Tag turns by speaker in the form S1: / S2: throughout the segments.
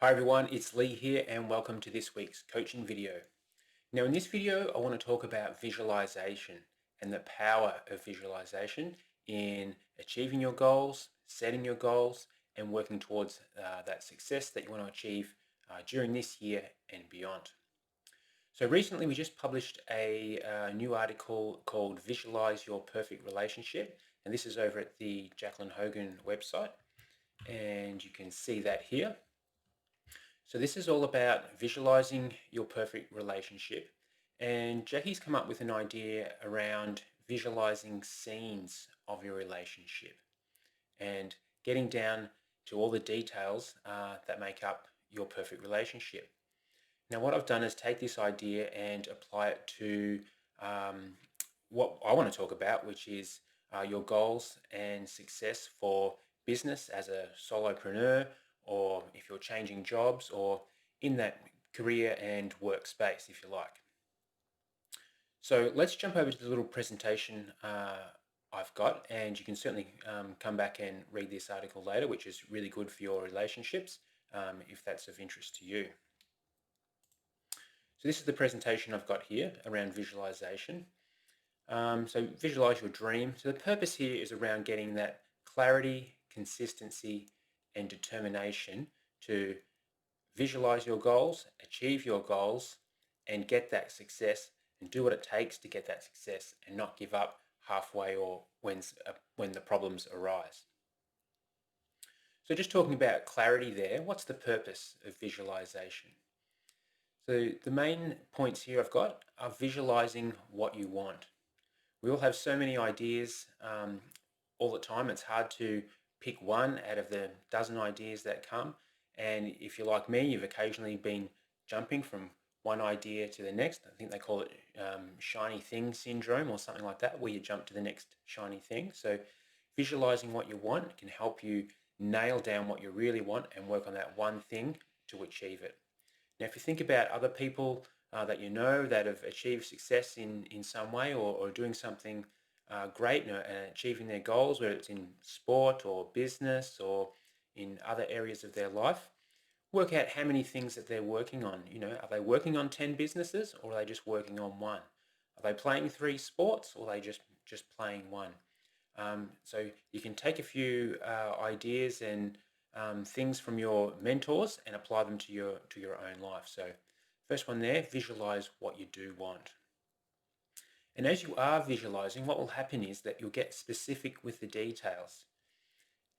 S1: Hi everyone, it's Lee here and welcome to this week's coaching video. Now in this video I want to talk about visualization and the power of visualization in achieving your goals, setting your goals and working towards that success that you want to achieve during this year and beyond. So recently we just published a new article called Visualize Your Perfect Relationship, and this is over at the Jacqueline Hogan website, and you can see that here. So this is all about visualizing your perfect relationship. And Jacqui's come up with an idea around visualizing scenes of your relationship and getting down to all the details that make up your perfect relationship. Now what I've done is take this idea and apply it to what I want to talk about, which is your goals and success for business as a solopreneur, or if you're changing jobs, or in that career and workspace, if you like. So let's jump over to the little presentation I've got, and you can certainly come back and read this article later, which is really good for your relationships if that's of interest to you. So this is the presentation I've got here around visualization. So visualize your dream. So the purpose here is around getting that clarity, consistency, and determination to visualize your goals, achieve your goals, and get that success, and do what it takes to get that success and not give up halfway or when the problems arise. So just talking about clarity there, what's the purpose of visualization? So the main points here I've got are visualizing what you want. We all have so many ideas all the time. It's hard to pick one out of the dozen ideas that come. And if you're like me, you've occasionally been jumping from one idea to the next. I think they call it shiny thing syndrome or something like that, where you jump to the next shiny thing. So visualizing what you want can help you nail down what you really want and work on that one thing to achieve it. Now, if you think about other people that you know that have achieved success in some way, or doing something great and achieving their goals, whether it's in sport or business or in other areas of their life, work out how many things that they're working on. You know, are they working on 10 businesses, or are they just working on one? Are they playing 3 sports, or are they just playing one? So you can take a few ideas and things from your mentors and apply them to your own life. So first one there, visualize what you do want. And as you are visualizing, what will happen is that you'll get specific with the details.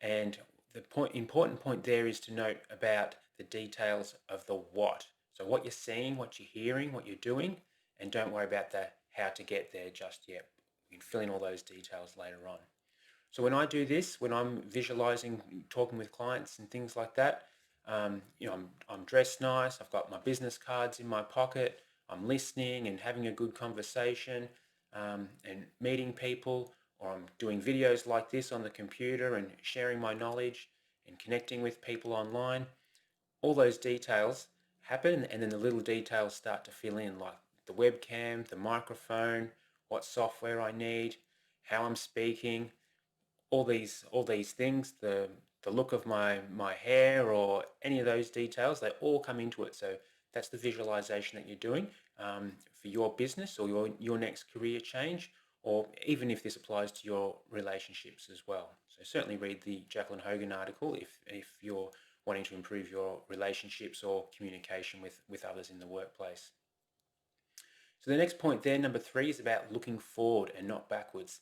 S1: And the important point there is to note about the details of the what. So what you're seeing, what you're hearing, what you're doing, and don't worry about the how to get there just yet. You can fill in all those details later on. So when I do this, when I'm visualizing, talking with clients and things like that, you know, I'm dressed nice, I've got my business cards in my pocket, I'm listening and having a good conversation and meeting people, or I'm doing videos like this on the computer and sharing my knowledge and connecting with people online. All those details happen, and then the little details start to fill in, like the webcam, the microphone, what software I need, how I'm speaking, all these things, the look of my hair, or any of those details, they all come into it. So that's the visualization that you're doing for your business or your next career change, or even if this applies to your relationships as well. So certainly read the Jacqueline Hogan article if you're wanting to improve your relationships or communication with others in the workplace. So the next point there, number 3, is about looking forward and not backwards.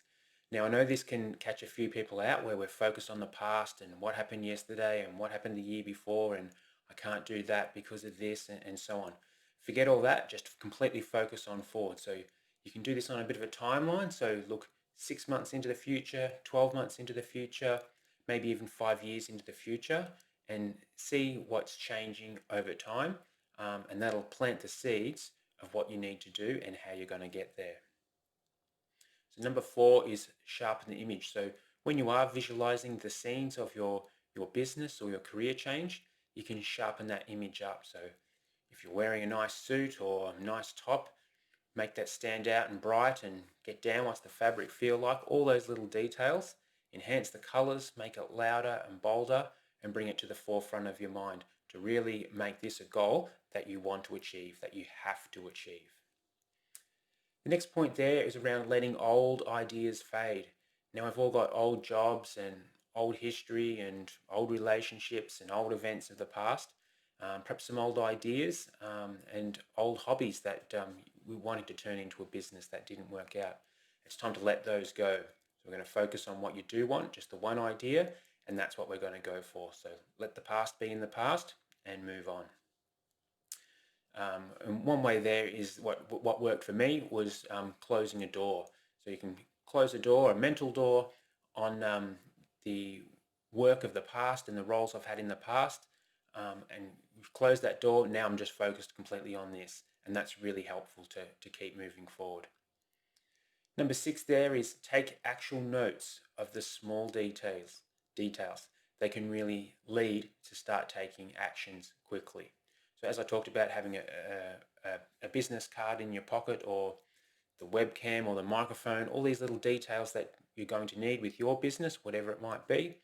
S1: Now, I know this can catch a few people out, where we're focused on the past and what happened yesterday and what happened the year before, and I can't do that because of this, and so on. Forget all that, just completely focus on forward. So you can do this on a bit of a timeline. So look 6 months into the future, 12 months into the future, maybe even 5 years into the future, and see what's changing over time, and that'll plant the seeds of what you need to do and how you're going to get there. So number 4 is sharpen the image. So when you are visualizing the scenes of your business or your career change, you can sharpen that image up. So if you're wearing a nice suit or a nice top, make that stand out and bright, and get down, what's the fabric feel like, all those little details. Enhance the colors, make it louder and bolder, and bring it to the forefront of your mind. to really make this a goal that you want to achieve, that you have to achieve. The next point there is around letting old ideas fade. Now, we've all got old jobs and old history and old relationships and old events of the past, perhaps some old ideas and old hobbies that we wanted to turn into a business that didn't work out. It's time to let those go. So we're going to focus on what you do want, just the one idea, and that's what we're going to go for. So let the past be in the past and move on. And one way there is what worked for me was closing a door. So you can close a door, a mental door, on the work of the past and the roles I've had in the past, and close that door. Now I'm just focused completely on this, and that's really helpful to keep moving forward. Number 6 there is take actual notes of the small details. They can really lead to start taking actions quickly. So as I talked about, having a business card in your pocket, or the webcam or the microphone, all these little details that you're going to need with your business, whatever it might be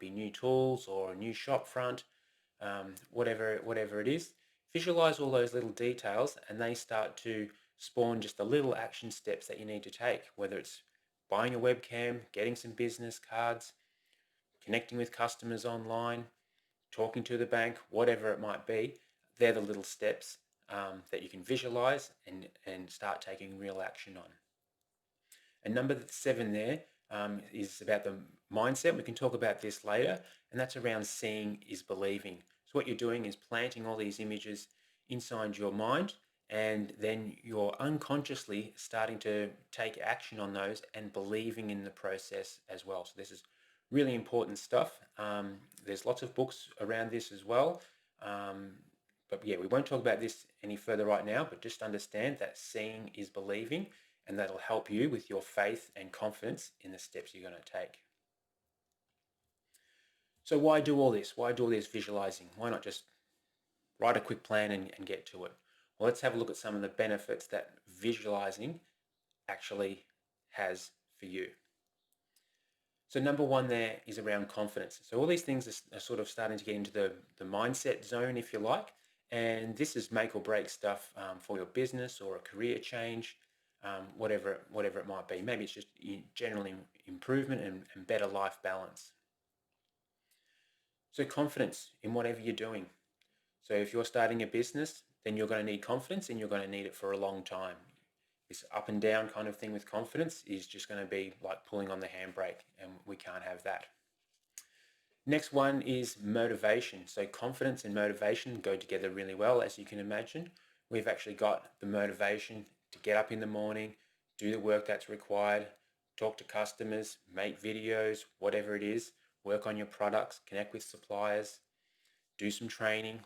S1: new tools or a new shop front, whatever it is. Visualize all those little details, and they start to spawn just the little action steps that you need to take, whether it's buying a webcam, getting some business cards, connecting with customers online, talking to the bank, whatever it might be. They're the little steps that you can visualize and start taking real action on. And number 7 there is about the mindset. We can talk about this later, and that's around seeing is believing. So what you're doing is planting all these images inside your mind, and then you're unconsciously starting to take action on those and believing in the process as well. So this is really important stuff. There's lots of books around this as well. But yeah, we won't talk about this any further right now, but just understand that seeing is believing, and that'll help you with your faith and confidence in the steps you're going to take. So why do all this? Why do all this visualizing? Why not just write a quick plan and get to it? Well, let's have a look at some of the benefits that visualizing actually has for you. So number 1 there is around confidence. So all these things are sort of starting to get into the mindset zone, if you like. And this is make or break stuff for your business or a career change, whatever it might be. Maybe it's just general improvement and better life balance. So confidence in whatever you're doing. So if you're starting a business, then you're going to need confidence, and you're going to need it for a long time. This up and down kind of thing with confidence is just going to be like pulling on the handbrake, and we can't have that. Next one is motivation. So confidence and motivation go together really well, as you can imagine. We've actually got the motivation to get up in the morning, do the work that's required, talk to customers, make videos, whatever it is, work on your products, connect with suppliers, do some training,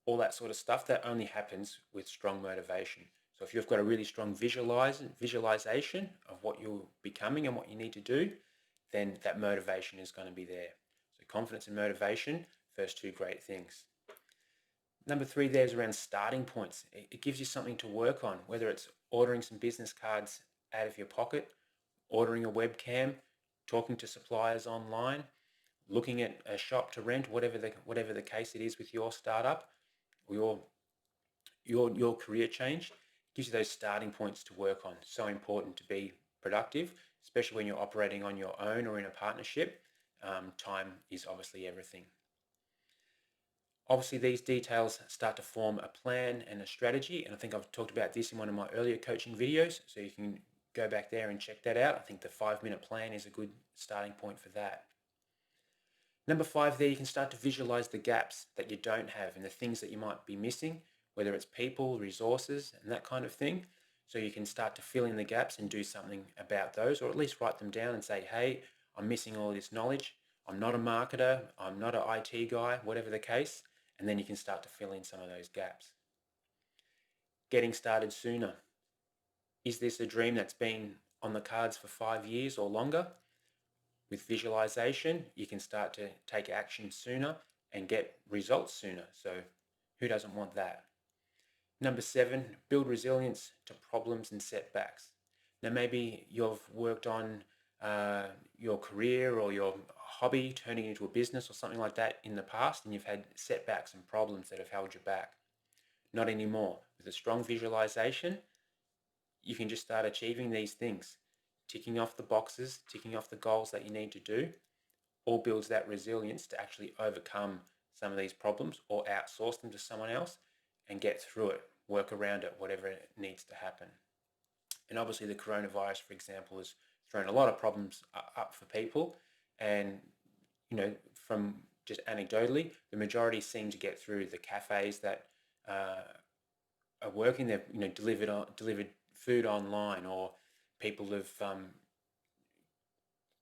S1: all that sort of stuff. That only happens with strong motivation. So if you've got a really strong visualization of what you're becoming and what you need to do, then that motivation is going to be there. So confidence and motivation, first 2 great things. Number 3 there is around starting points. It gives you something to work on, whether it's ordering some business cards out of your pocket, ordering a webcam, talking to suppliers online, looking at a shop to rent, whatever the case it is with your startup or your career change. Gives you those starting points to work on. So important to be productive, especially when you're operating on your own or in a partnership. Time is obviously everything. Obviously, these details start to form a plan and a strategy, and I think I've talked about this in one of my earlier coaching videos, so you can go back there and check that out. I think the 5-minute plan is a good starting point for that. Number 5 there, you can start to visualize the gaps that you don't have and the things that you might be missing, whether it's people, resources, and that kind of thing. So you can start to fill in the gaps and do something about those, or at least write them down and say, hey, I'm missing all this knowledge. I'm not a marketer. I'm not an IT guy, whatever the case. And then you can start to fill in some of those gaps. Getting started sooner. Is this a dream that's been on the cards for 5 years or longer? With visualization, you can start to take action sooner and get results sooner. So who doesn't want that? Number 7, build resilience to problems and setbacks. Now maybe you've worked on your career or your hobby turning into a business or something like that in the past, and you've had setbacks and problems that have held you back. Not anymore. With a strong visualization, you can just start achieving these things. Ticking off the boxes, ticking off the goals that you need to do, all builds that resilience to actually overcome some of these problems or outsource them to someone else and get through it, work around it, whatever it needs to happen. And obviously the coronavirus, for example, has thrown a lot of problems up for people. And, from just anecdotally, the majority seem to get through. The cafes that are working, they've delivered food online, or people have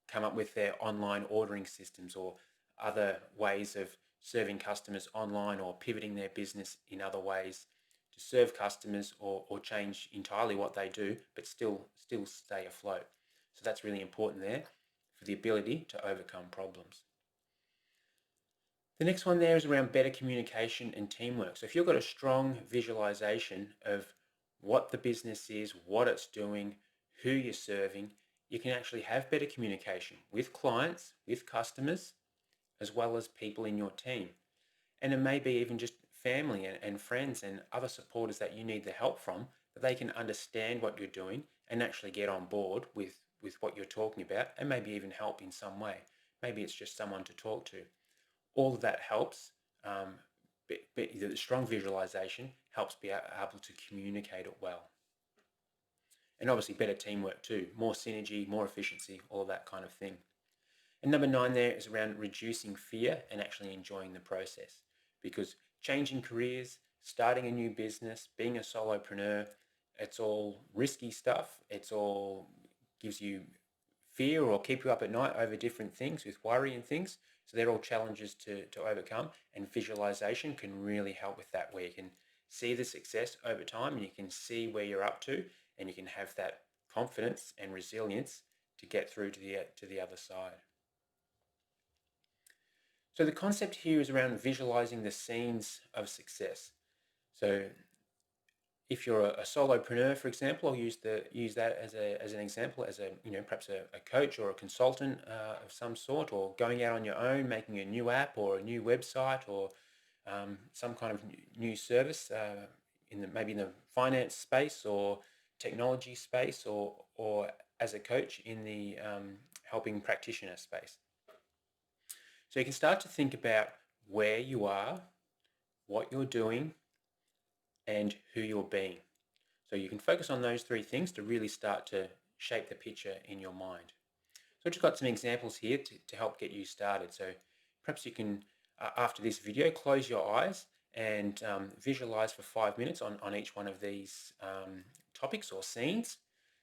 S1: come up with their online ordering systems or other ways of serving customers online, or pivoting their business in other ways to serve customers, or change entirely what they do, but still stay afloat. So that's really important there for the ability to overcome problems. The next one there is around better communication and teamwork. So if you've got a strong visualization of what the business is, what it's doing, who you're serving, you can actually have better communication with clients, with customers, as well as people in your team. And it may be even just family and friends and other supporters that you need the help from, that they can understand what you're doing and actually get on board with what you're talking about, and maybe even help in some way. Maybe it's just someone to talk to. All of that helps. The strong visualization helps be able to communicate it well. And obviously better teamwork too, more synergy, more efficiency, all of that kind of thing. And number 9 there is around reducing fear and actually enjoying the process. Because changing careers, starting a new business, being a solopreneur, it's all risky stuff. It's all gives you fear or keep you up at night over different things with worry and things. So they're all challenges to overcome, and visualization can really help with that, where you can see the success over time and you can see where you're up to, and you can have that confidence and resilience to get through to the other side. So the concept here is around visualizing the scenes of success. So if you're a solopreneur, for example, I'll use that as an example, as perhaps a coach or a consultant of some sort, or going out on your own, making a new app or a new website, or some kind of new service maybe in the finance space or technology space, or as a coach in the helping practitioner space. So you can start to think about where you are, what you're doing, and who you're being. So you can focus on those 3 things to really start to shape the picture in your mind. So I've just got some examples here to help get you started. So perhaps you can, after this video, close your eyes and visualize for 5 minutes on each one of these topics or scenes.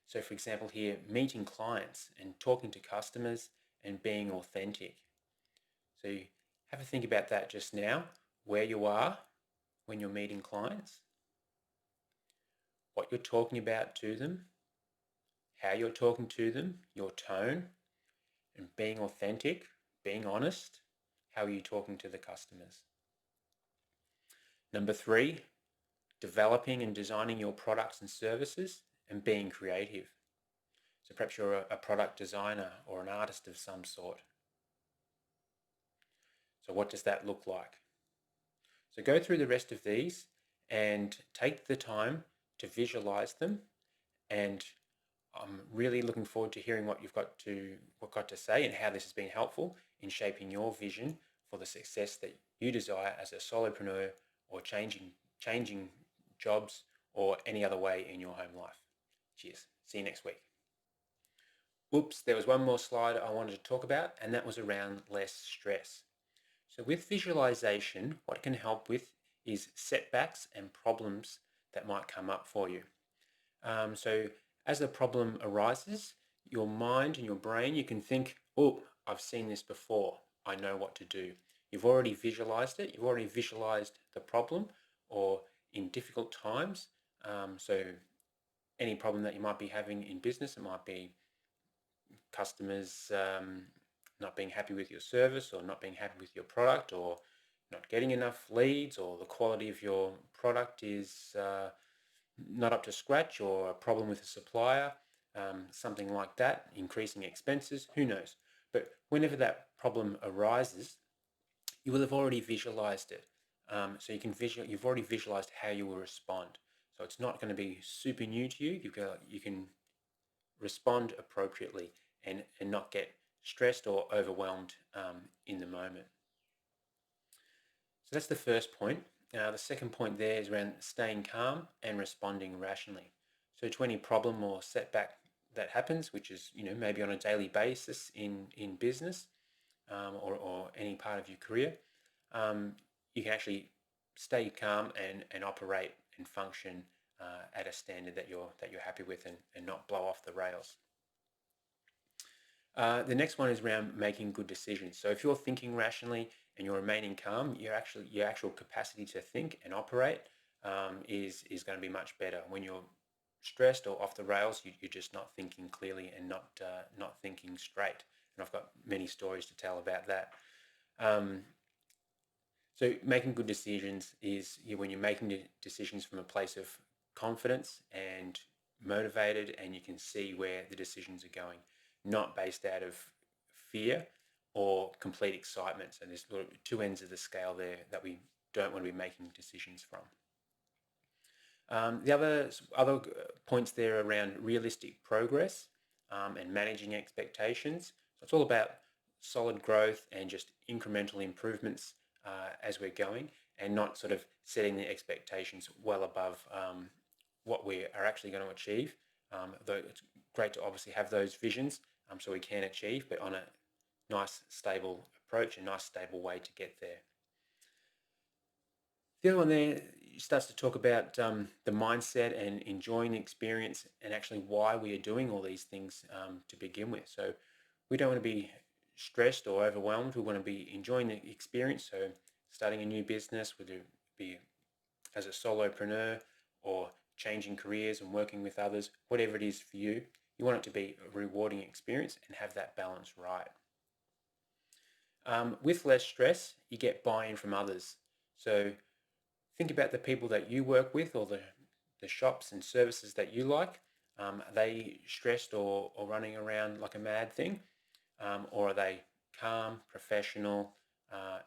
S1: So for example here, meeting clients and talking to customers and being authentic. So you have a think about that just now, where you are when you're meeting clients, what you're talking about to them, how you're talking to them, your tone, and being authentic, being honest. How are you talking to the customers? Number 3, developing and designing your products and services and being creative. So perhaps you're a product designer or an artist of some sort. So what does that look like? So go through the rest of these and take the time to visualize them, and I'm really looking forward to hearing what you've got to say and how this has been helpful in shaping your vision for the success that you desire as a solopreneur, or changing jobs, or any other way in your home life. Cheers. See you next week. Oops, there was one more slide I wanted to talk about, and that was around less stress. So with visualization, what it can help with is setbacks and problems that might come up for you. So as a problem arises, your mind and your brain, you can think, oh, I've seen this before. I know what to do. You've already visualized it. You've already visualized the problem, or in difficult times. So any problem that you might be having in business, it might be customers not being happy with your service, or not being happy with your product, or not getting enough leads, or the quality of your product is not up to scratch, or a problem with a supplier, something like that, increasing expenses, who knows. But whenever that problem arises, you will have already visualized it. So you've already visualized how you will respond. So it's not going to be super new to you. You can respond appropriately and not get stressed or overwhelmed in the moment. So that's the first point. The second point there is around staying calm and responding rationally. So to any problem or setback that happens, which is maybe on a daily basis in business or any part of your career, you can actually stay calm and operate and function at a standard that you're happy with and not blow off the rails. The next one is around making good decisions. So if you're thinking rationally and you're remaining calm, your actual capacity to think and operate is going to be much better. When you're stressed or off the rails, you're just not thinking clearly and not thinking straight. And I've got many stories to tell about that. So making good decisions is when you're making decisions from a place of confidence and motivated, and you can see where the decisions are going, not based out of fear or complete excitement. So there's two ends of the scale there that we don't want to be making decisions from. The other points there are around realistic progress and managing expectations. So it's all about solid growth and just incremental improvements as we're going, and not sort of setting the expectations well above what we are actually going to achieve. Though it's great to obviously have those visions so we can achieve, but on a nice stable approach, a nice stable way to get there. The other one there starts to talk about the mindset and enjoying the experience, and actually why we are doing all these things to begin with. So we don't want to be stressed or overwhelmed. We want to be enjoying the experience. So starting a new business, whether it be as a solopreneur or changing careers and working with others, whatever it is for you, you want it to be a rewarding experience and have that balance right. With less stress, you get buy-in from others. So think about the people that you work with, or the shops and services that you like. Are they stressed or running around like a mad thing? Or are they calm, professional,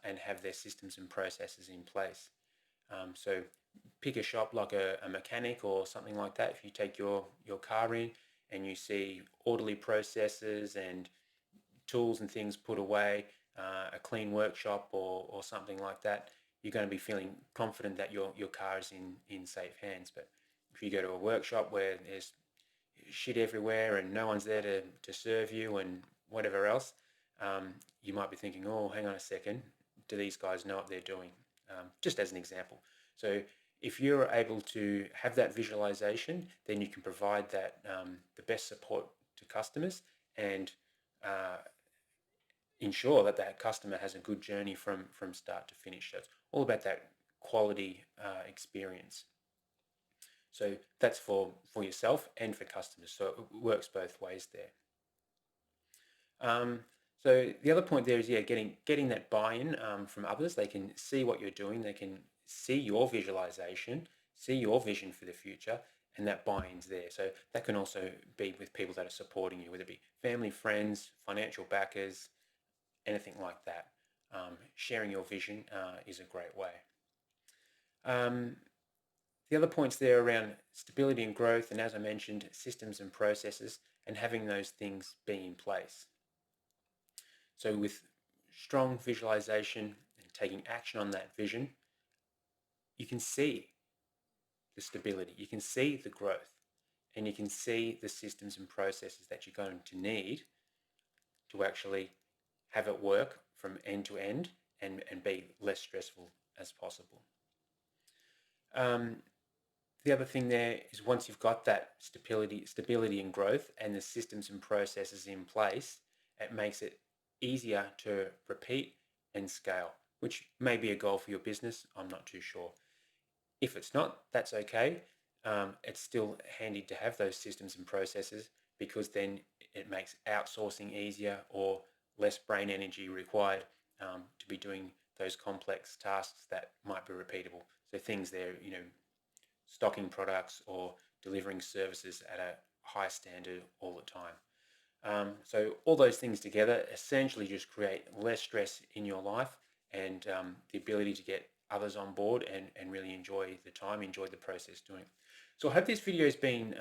S1: and have their systems and processes in place? So pick a shop like a mechanic or something like that. If you take your car in and you see orderly processes and tools and things put away, a clean workshop or something like that, you're going to be feeling confident that your car is in safe hands. But if you go to a workshop where there's shit everywhere and no one's there to serve you and whatever else, you might be thinking, oh, hang on a second, do these guys know what they're doing? Just as an example. So if you're able to have that visualization, then you can provide that the best support to customers and ensure that that customer has a good journey from start to finish. So it's all about that quality experience. So that's for yourself and for customers. So it works both ways there. So the other point there is, getting that buy-in from others. They can see what you're doing. They can see your visualization, see your vision for the future, and that buy-in's there. So that can also be with people that are supporting you, whether it be family, friends, financial backers, anything like that. Sharing your vision is a great way. The other points there around stability and growth, and as I mentioned, systems and processes, and having those things be in place. So with strong visualization and taking action on that vision, you can see the stability, you can see the growth, and you can see the systems and processes that you're going to need to actually have it work from end to end and be less stressful as possible. The other thing there is, once you've got that stability and growth and the systems and processes in place, it makes it easier to repeat and scale, which may be a goal for your business. I'm not too sure. If it's not, that's okay. It's still handy to have those systems and processes, because then it makes outsourcing easier or less brain energy required to be doing those complex tasks that might be repeatable. So things there, stocking products or delivering services at a high standard all the time. So all those things together essentially just create less stress in your life and the ability to get others on board and really enjoy the time, enjoy the process doing it. So I hope this video has been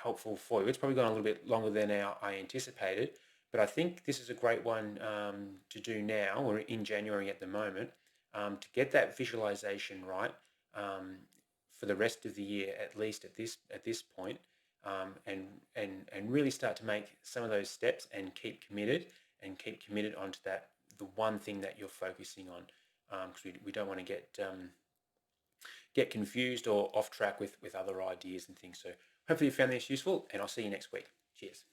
S1: helpful for you. It's probably gone a little bit longer than I anticipated, but I think this is a great one to do now. We're in January at the moment, to get that visualization right for the rest of the year, at least at this point, and really start to make some of those steps and keep committed onto that, the one thing that you're focusing on, because we don't want to get confused or off track with other ideas and things. So hopefully you found this useful, and I'll see you next week. Cheers.